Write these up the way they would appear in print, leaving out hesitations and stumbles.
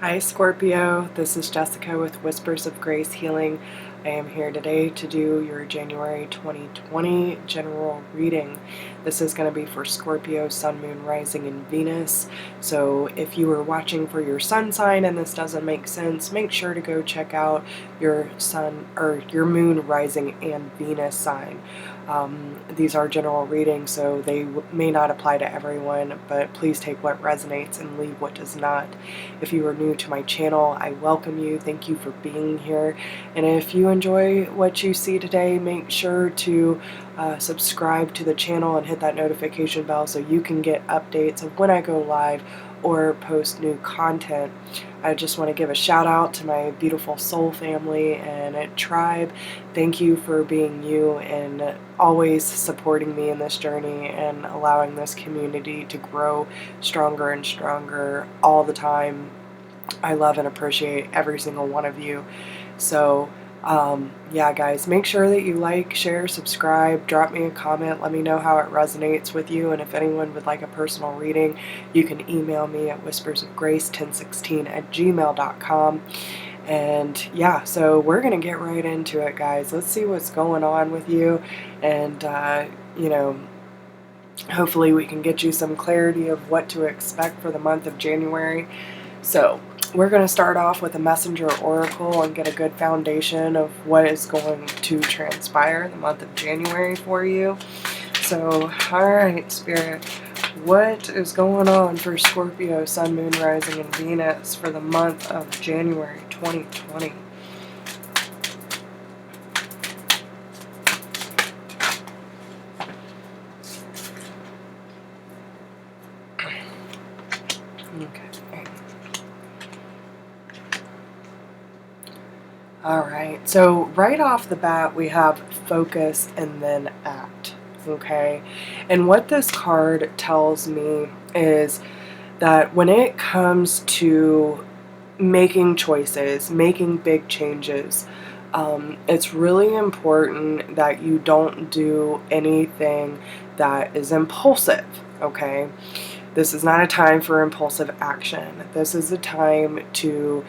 Hi Scorpio, this is Jessica with Whispers of Grace Healing. I am here today to do your January 2020 general reading. This is going to be for Scorpio, Sun, Moon, Rising, and Venus. So if you are watching for your sun sign and this doesn't make sense, make sure to go check out your sun or your moon, rising, and Venus sign. These are general readings, so they may not apply to everyone, but please take what resonates and leave what does not. If you are new to my channel, I welcome you. Thank you for being here. And if you enjoy what you see today, make sure to subscribe to the channel and hit that notification bell so you can get updates of when I go live or post new content. I just want to give a shout out to my beautiful soul family and tribe. Thank you for being you and always supporting me in this journey and allowing this community to grow stronger and stronger all the time. I love and appreciate every single one of you. So yeah, guys, make sure that you like, share, subscribe, drop me a comment, let me know how it resonates with you, and if anyone would like a personal reading, you can email me at whispersofgrace1016@gmail.com. And yeah, so we're gonna get right into it, guys. Let's see what's going on with you, and you know, hopefully we can get you some clarity of what to expect for the month of January. So we're going to start off with a messenger oracle and get a good foundation of what is going to transpire in the month of January for you. So, alright, Spirit, what is going on for Scorpio, Sun, Moon, Rising, and Venus for the month of January 2020? Okay. Alright, so right off the bat we have focus and then act, okay? And what this card tells me is that when it comes to making choices, making big changes, it's really important that you don't do anything that is impulsive, okay? This is not a time for impulsive action. This is a time to,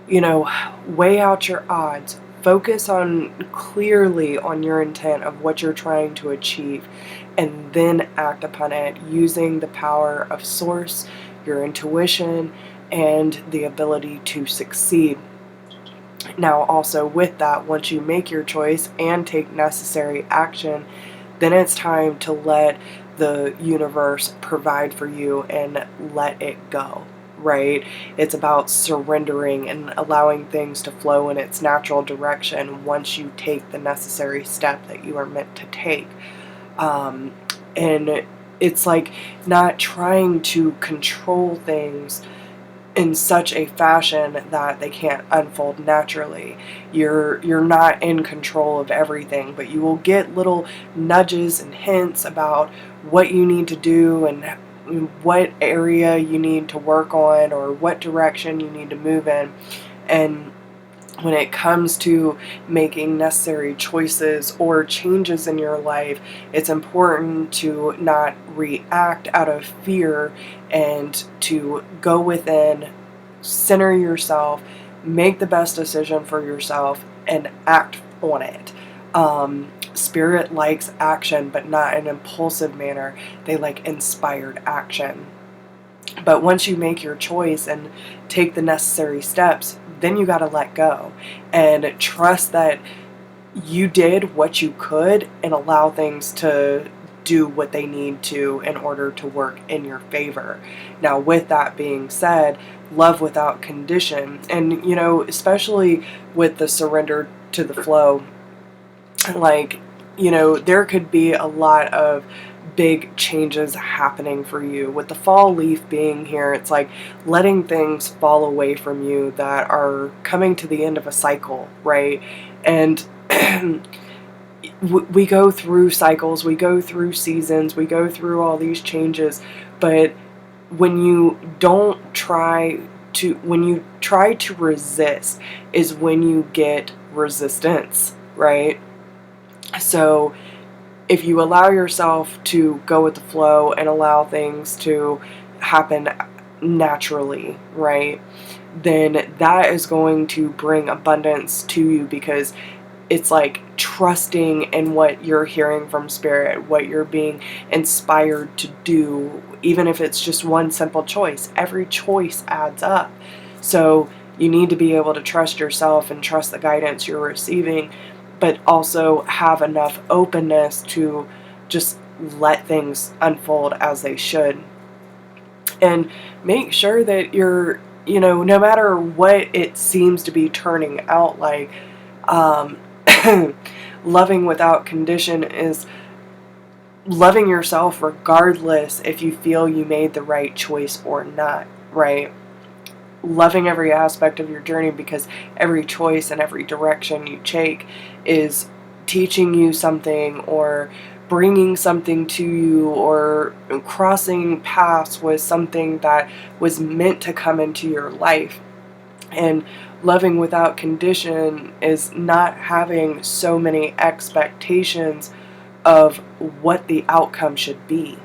you know, weigh out your odds. Focus on clearly on your intent of what you're trying to achieve, and then act upon it using the power of source, your intuition, and the ability to succeed. Now, also with that, once you make your choice and take necessary action, then it's time to let the universe provide for you and let it go. Right? It's about surrendering and allowing things to flow in its natural direction once you take the necessary step that you are meant to take. And it's like not trying to control things in such a fashion that they can't unfold naturally. You're not in control of everything, but you will get little nudges and hints about what you need to do and what area you need to work on or what direction you need to move in. And when it comes to making necessary choices or changes in your life, it's important to not react out of fear and to go within, center yourself, make the best decision for yourself, and act on it. Spirit likes action, but not in an impulsive manner. They like inspired action. But once you make your choice and take the necessary steps, then you got to let go and trust that you did what you could and allow things to do what they need to in order to work in your favor. Now, with that being said, love without condition. And, you know, especially with the surrender to the flow, like, you know, there could be a lot of big changes happening for you. With the fall leaf being here, it's like letting things fall away from you that are coming to the end of a cycle, right? And we go through cycles, we go through seasons, we go through all these changes, but when you try to resist is when you get resistance, right? So if you allow yourself to go with the flow and allow things to happen naturally, right? Then that is going to bring abundance to you, because it's like trusting in what you're hearing from spirit, what you're being inspired to do, even if it's just one simple choice. Every choice adds up. So you need to be able to trust yourself and trust the guidance you're receiving, but also have enough openness to just let things unfold as they should. And make sure that you're, no matter what it seems to be turning out like, um, loving without condition is loving yourself regardless if you feel you made the right choice or not, right? Loving every aspect of your journey, because every choice and every direction you take is teaching you something, or bringing something to you, or crossing paths with something that was meant to come into your life. And loving without condition is not having so many expectations of what the outcome should be,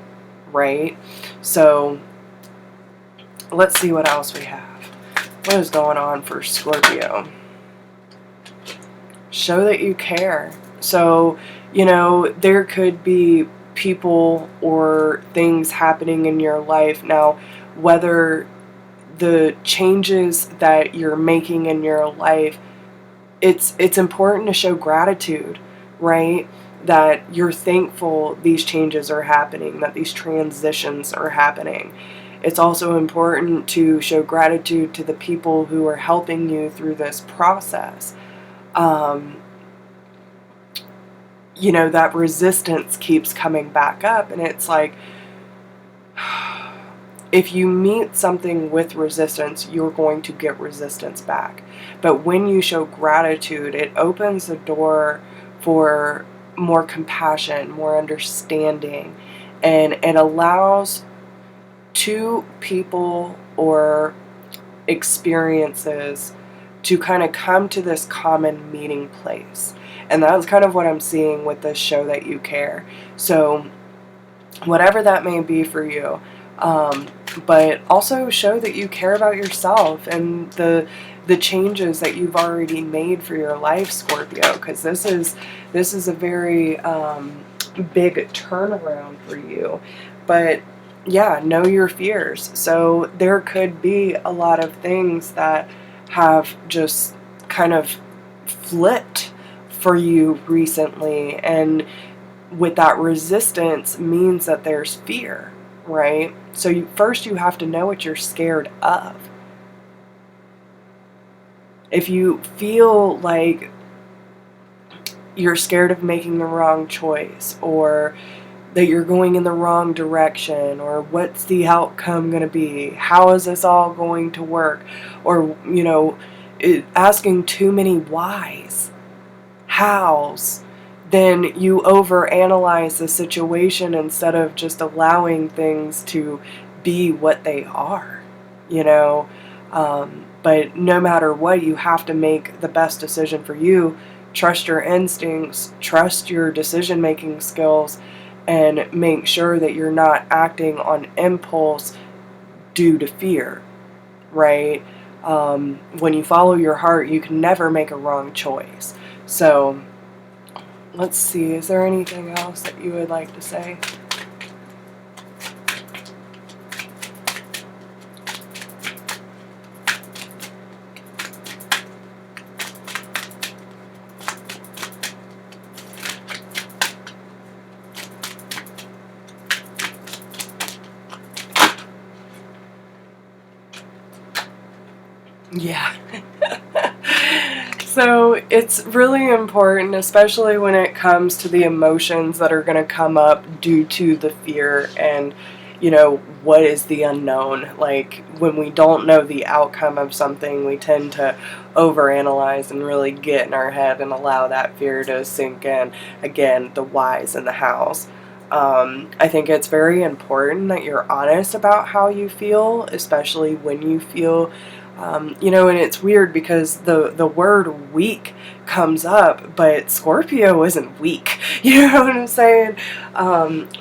right? So let's see what else we have. What is going on for Scorpio? Show that you care. So, there could be people or things happening in your life now, whether the changes that you're making in your life, it's important to show gratitude, right? That you're thankful these changes are happening, that these transitions are happening. It's also important to show gratitude to the people who are helping you through this process. That resistance keeps coming back up, and it's like, if you meet something with resistance, you're going to get resistance back. But when you show gratitude, it opens the door for more compassion, more understanding, and it allows two people or experiences to kind of come to this common meeting place. And that's kind of what I'm seeing with this show that you care. So whatever that may be for you, but also show that you care about yourself and the changes that you've already made for your life, Scorpio, because this is a very big turnaround for you. But yeah, know your fears. So there could be a lot of things that have just kind of flipped for you recently, and with that resistance means that there's fear, right? So first you have to know what you're scared of. If you feel like you're scared of making the wrong choice, or that you're going in the wrong direction, or what's the outcome going to be, how is this all going to work, or asking too many whys, hows, then you overanalyze the situation instead of just allowing things to be what they are, but no matter what, you have to make the best decision for you. Trust your instincts, trust your decision-making skills, and make sure that you're not acting on impulse due to fear, right? When you follow your heart, you can never make a wrong choice. So let's see, is there anything else that you would like to say? Yeah. So it's really important, especially when it comes to the emotions that are going to come up due to the fear and, what is the unknown. Like, when we don't know the outcome of something, we tend to overanalyze and really get in our head and allow that fear to sink in. Again, the whys and the hows. I think it's very important that you're honest about how you feel, especially when you feel You know, and it's weird because the word weak comes up, but Scorpio isn't weak. You know what I'm saying?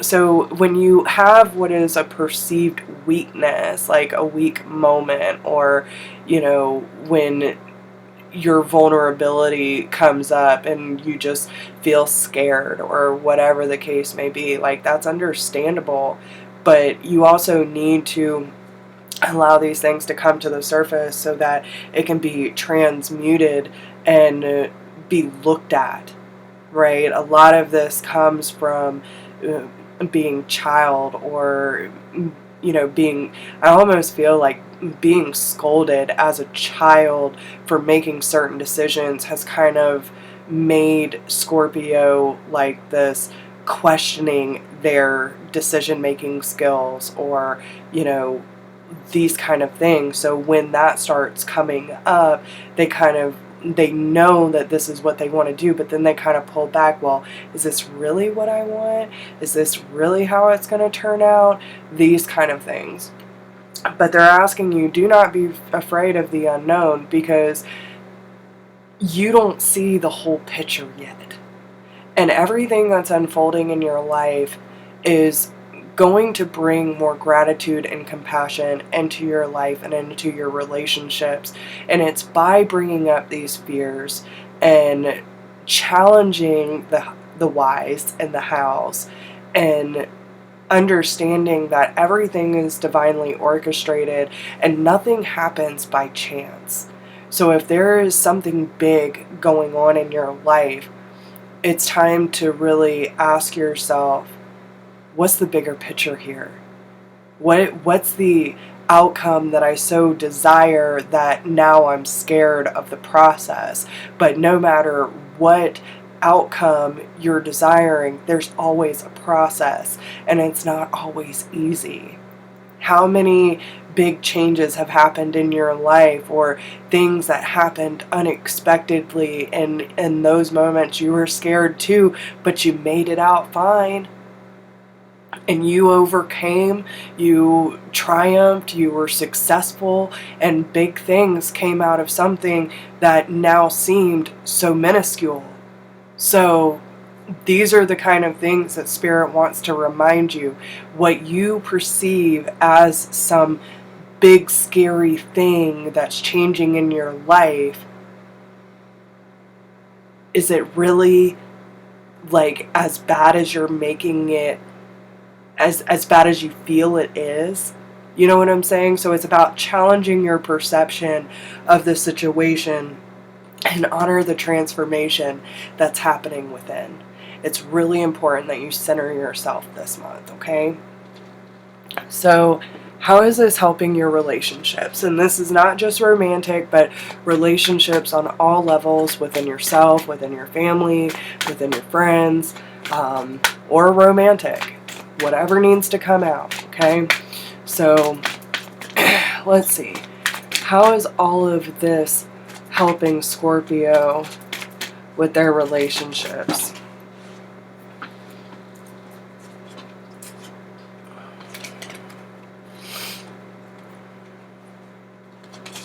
So when you have what is a perceived weakness, like a weak moment, or, you know, when your vulnerability comes up and you just feel scared or whatever the case may be, like, that's understandable, but you also need to allow these things to come to the surface so that it can be transmuted and be looked at, right? A lot of this comes from being child, or, you know, being, I almost feel like being scolded as a child for making certain decisions has kind of made Scorpio like this, questioning their decision making skills, or, you know, these kind of things. So when that starts coming up, they know that this is what they want to do, but then they kind of pull back. Well, is this really what I want? Is this really how it's going to turn out? These kind of things. But they're asking you, do not be afraid of the unknown, because you don't see the whole picture yet. And everything that's unfolding in your life is going to bring more gratitude and compassion into your life and into your relationships. And it's by bringing up these fears and challenging the whys and the hows, and understanding that everything is divinely orchestrated and nothing happens by chance. So if there is something big going on in your life, it's time to really ask yourself, what's the bigger picture here? What's the outcome that I so desire that now I'm scared of the process? But no matter what outcome you're desiring, there's always a process, and it's not always easy. How many big changes have happened in your life, or things that happened unexpectedly, and in those moments you were scared too, but you made it out fine? And you overcame, you triumphed, you were successful, and big things came out of something that now seemed so minuscule. So these are the kind of things that Spirit wants to remind you. What you perceive as some big scary thing that's changing in your life, is it really like as bad as you're making it, as bad as you feel it is? You know what I'm saying? So it's about challenging your perception of the situation and honor the transformation that's happening within. It's really important that you center yourself this month, okay? So how is this helping your relationships? And this is not just romantic, but relationships on all levels, within yourself, within your family, within your friends, or romantic. Whatever needs to come out, okay? So let's see. How is all of this helping Scorpio with their relationships?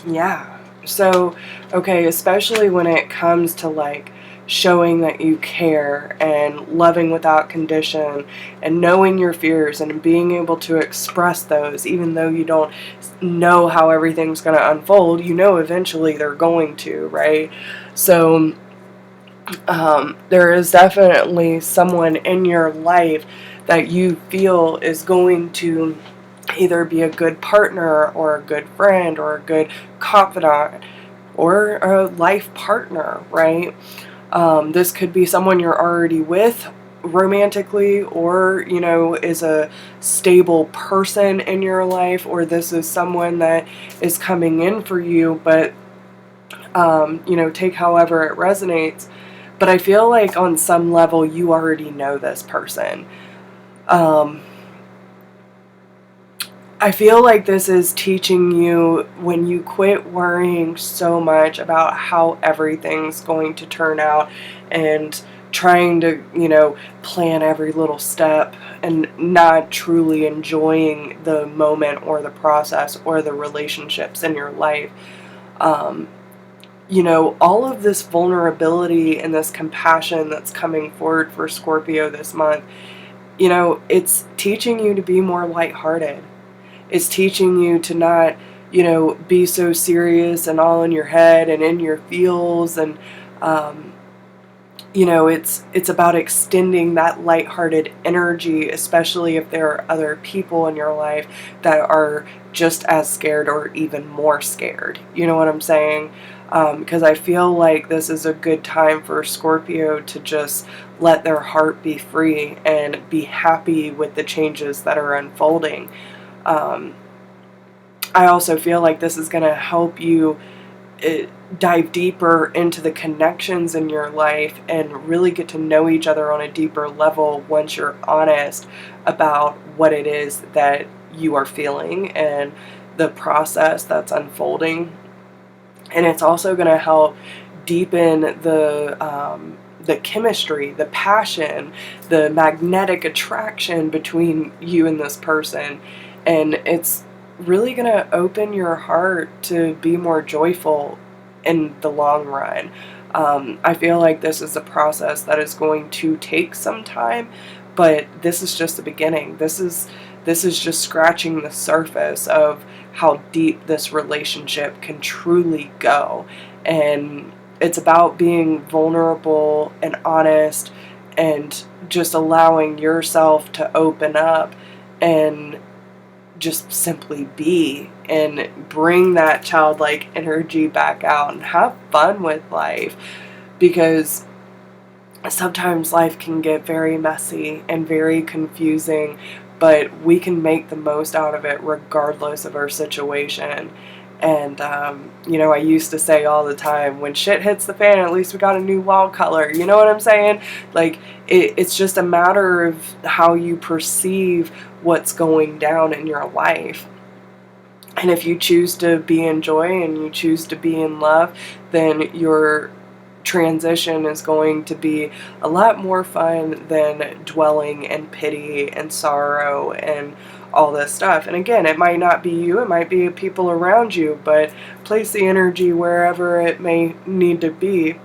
Yeah. So, okay, especially when it comes to like showing that you care and loving without condition and knowing your fears and being able to express those, even though you don't know how everything's going to unfold, you know eventually they're going to, right? So there is definitely someone in your life that you feel is going to either be a good partner or a good friend or a good confidant or a life partner, right? This could be someone you're already with romantically, or, you know, is a stable person in your life, or this is someone that is coming in for you, but, you know, take however it resonates. But I feel like on some level you already know this person. I feel like this is teaching you, when you quit worrying so much about how everything's going to turn out and trying to, plan every little step and not truly enjoying the moment or the process or the relationships in your life. All of this vulnerability and this compassion that's coming forward for Scorpio this month, it's teaching you to be more lighthearted. It's teaching you to not, be so serious and all in your head and in your feels. And, it's about extending that lighthearted energy, especially if there are other people in your life that are just as scared or even more scared. You know what I'm saying? Because I feel like this is a good time for Scorpio to just let their heart be free and be happy with the changes that are unfolding. I also feel like this is going to help you dive deeper into the connections in your life and really get to know each other on a deeper level once you're honest about what it is that you are feeling and the process that's unfolding. And it's also going to help deepen the chemistry, the passion, the magnetic attraction between you and this person. And it's really going to open your heart to be more joyful in the long run. I feel like this is a process that is going to take some time, but this is just the beginning. This is just scratching the surface of how deep this relationship can truly go. And it's about being vulnerable and honest and just allowing yourself to open up and just simply be and bring that childlike energy back out and have fun with life, because sometimes life can get very messy and very confusing, but we can make the most out of it regardless of our situation. And, I used to say all the time, when shit hits the fan, at least we got a new wall color. You know what I'm saying? Like, it's just a matter of how you perceive what's going down in your life. And if you choose to be in joy and you choose to be in love, then your transition is going to be a lot more fun than dwelling in pity and sorrow and all this stuff. And again, it might not be you, it might be people around you, but place the energy wherever it may need to be.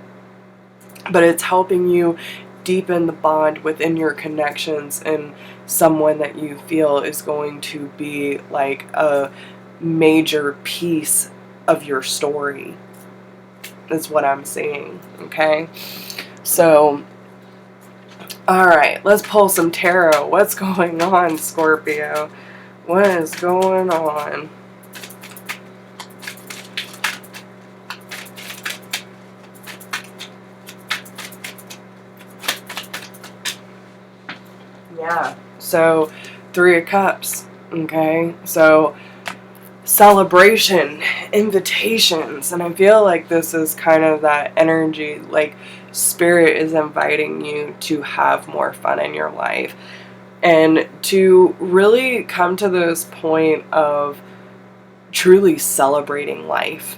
But it's helping you deepen the bond within your connections and someone that you feel is going to be like a major piece of your story. That's what I'm seeing, okay? So, alright, let's pull some tarot. What's going on, Scorpio? What is going on? Yeah, so 3 of Cups, okay? So, celebration, invitations, and I feel like this is kind of that energy, like Spirit is inviting you to have more fun in your life and to really come to this point of truly celebrating life,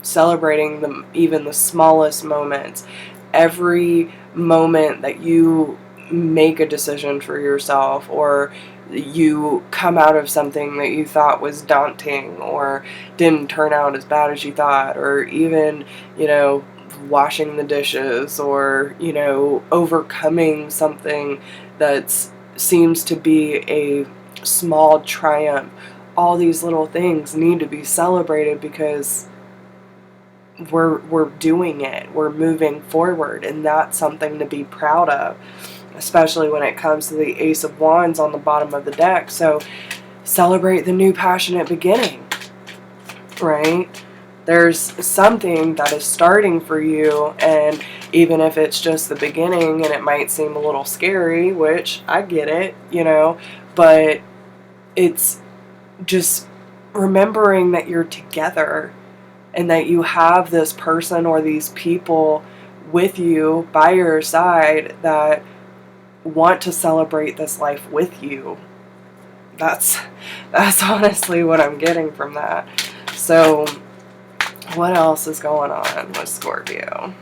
celebrating even the smallest moments. Every moment that you make a decision for yourself, or you come out of something that you thought was daunting or didn't turn out as bad as you thought, or even, washing the dishes, or, overcoming something that seems to be a small triumph. All these little things need to be celebrated because we're doing it. We're moving forward, and that's something to be proud of, especially when it comes to the Ace of Wands on the bottom of the deck. So celebrate the new passionate beginning, right? There's something that is starting for you, and even if it's just the beginning and it might seem a little scary, which I get it, but it's just remembering that you're together and that you have this person or these people with you by your side that want to celebrate this life with you. That's honestly what I'm getting from that. So what else is going on with Scorpio?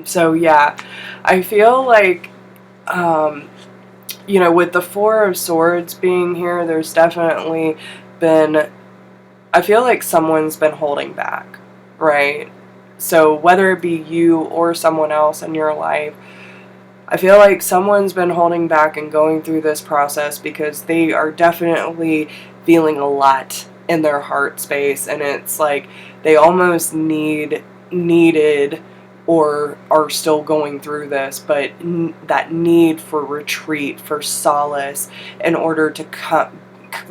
So yeah, I feel like, you know, with the Four of Swords being here, there's definitely been, I feel like someone's been holding back, right? So whether it be you or someone else in your life, I feel like someone's been holding back and going through this process because they are definitely feeling a lot in their heart space, and it's like they almost needed or are still going through this, but that need for retreat, for solace, in order to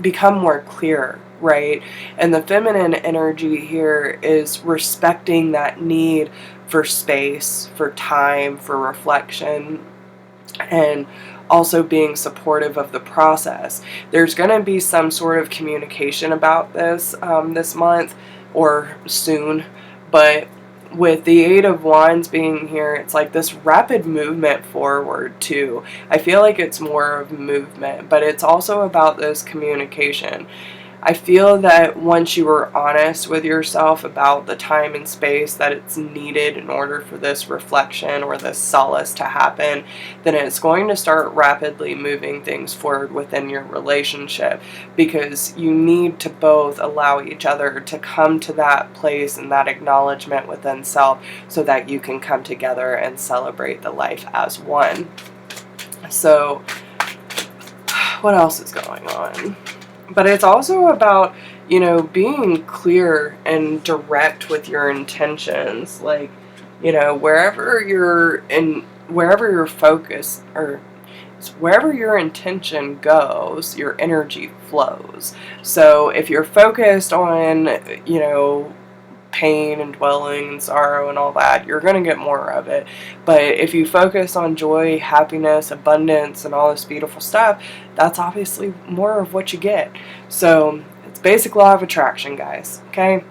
become more clear, right? And the feminine energy here is respecting that need for space, for time, for reflection, and also being supportive of the process. There's going to be some sort of communication about this this month or soon, but with the Eight of Wands being here, it's like this rapid movement forward too. I feel like it's more of movement, but it's also about this communication. I feel that once you are honest with yourself about the time and space that it's needed in order for this reflection or this solace to happen, then it's going to start rapidly moving things forward within your relationship, because you need to both allow each other to come to that place and that acknowledgement within self so that you can come together and celebrate the life as one. So, what else is going on? But it's also about, you know, being clear and direct with your intentions. Like, you know, wherever your focus, or wherever your intention goes, your energy flows. So if you're focused on, you know, pain and dwelling and sorrow and all that, you're going to get more of it. But if you focus on joy, happiness, abundance, and all this beautiful stuff, that's obviously more of what you get. So it's basic law of attraction, guys. Okay?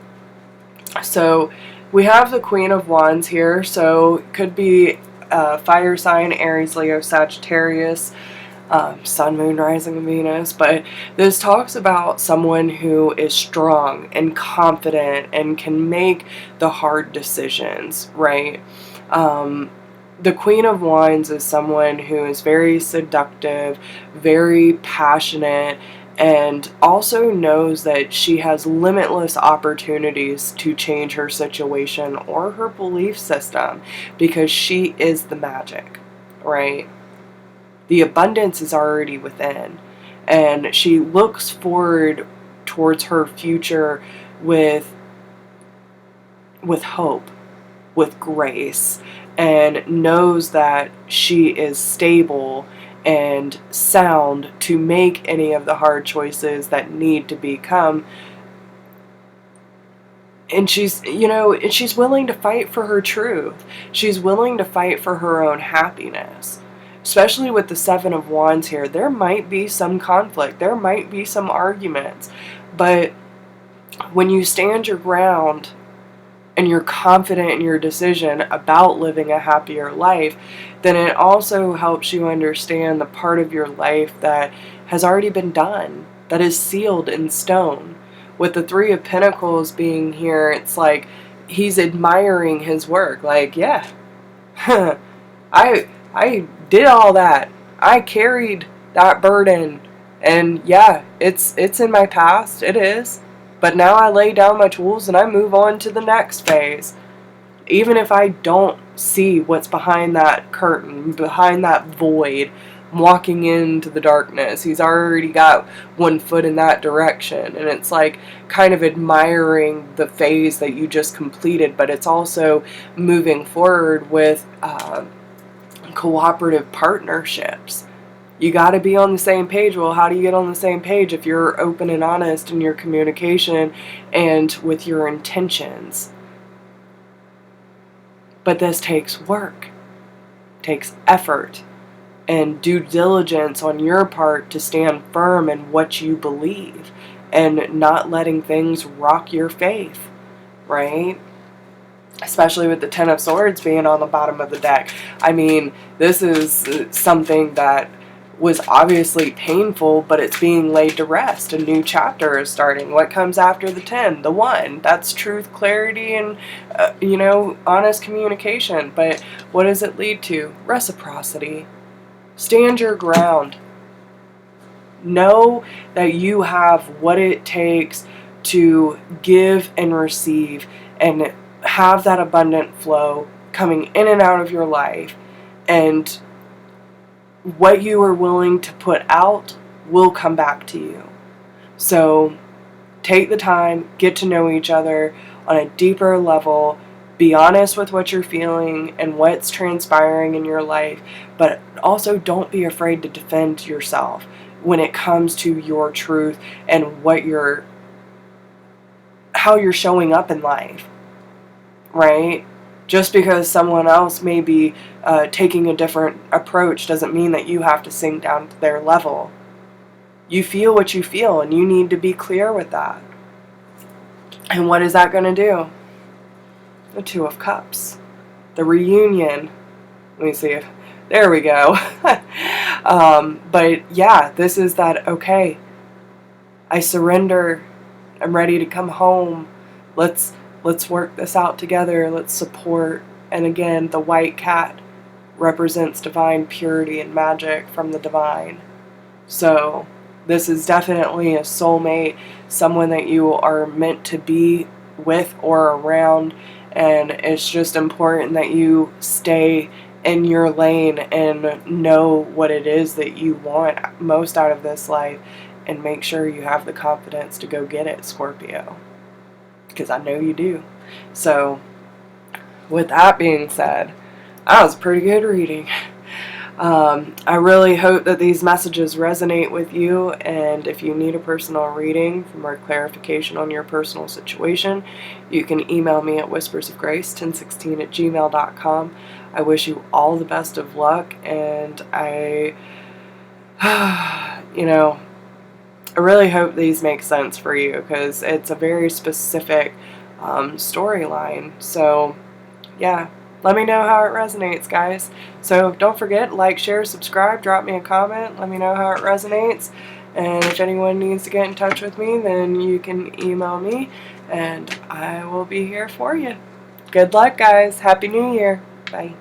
So we have the Queen of Wands here. So it could be fire sign, Aries, Leo, Sagittarius, Sun, Moon, Rising, and Venus. But this talks about someone who is strong and confident and can make the hard decisions, right? The Queen of Wands is someone who is very seductive, very passionate, and also knows that she has limitless opportunities to change her situation or her belief system, because she is the magic, right? The abundance is already within, and she looks forward towards her future with hope, with grace, and knows that she is stable and sound to make any of the hard choices that need to become. And she's, you know, she's willing to fight for her truth. She's willing to fight for her own happiness. Especially with the Seven of Wands here, there might be some conflict, there might be some arguments, but when you stand your ground and you're confident in your decision about living a happier life, then it also helps you understand the part of your life that has already been done, that is sealed in stone. With the Three of Pentacles being here, it's like he's admiring his work, like, yeah, I did all that. I carried that burden. And yeah, it's in my past. It is. But now I lay down my tools and I move on to the next phase. Even if I don't see what's behind that curtain, behind that void, I'm walking into the darkness. He's already got one foot in that direction. And it's like kind of admiring the phase that you just completed, but it's also moving forward with cooperative partnerships. You got to be on the same page. Well, how do you get on the same page if you're open and honest in your communication and with your intentions? But this takes work, takes effort, and due diligence on your part to stand firm in what you believe and not letting things rock your faith, right? Especially with the Ten of Swords being on the bottom of the deck. I mean, this is something that was obviously painful, but it's being laid to rest. A new chapter is starting. What comes after the 10? The 1. That's truth, clarity, and, honest communication. But what does it lead to? Reciprocity. Stand your ground. Know that you have what it takes to give and receive and have that abundant flow coming in and out of your life. And what you are willing to put out will come back to you. So take the time, get to know each other on a deeper level, be honest with what you're feeling and what's transpiring in your life, but also don't be afraid to defend yourself when it comes to your truth and how you're showing up in life, right? Just because someone else may be taking a different approach doesn't mean that you have to sink down to their level. You feel what you feel, and you need to be clear with that. And what is that going to do? The 2 of Cups. The reunion. Let me see if... There we go. But yeah, this is that, okay, I surrender. I'm ready to come home. Let's work this out together. Let's support. And again, the white cat represents divine purity and magic from the divine. So this is definitely a soulmate, someone that you are meant to be with or around. And it's just important that you stay in your lane and know what it is that you want most out of this life, and make sure you have the confidence to go get it, Scorpio, because I know you do. So with that being said, that was a pretty good reading. I really hope that these messages resonate with you, and if you need a personal reading for more clarification on your personal situation, you can email me at whispersofgrace1016@gmail.com. I wish you all the best of luck, and I really hope these make sense for you, because it's a very specific storyline. So yeah, let me know how it resonates, guys. So don't forget, like, share, subscribe, drop me a comment, let me know how it resonates. And if anyone needs to get in touch with me, then you can email me, and I will be here for you. Good luck, guys. Happy New Year. Bye.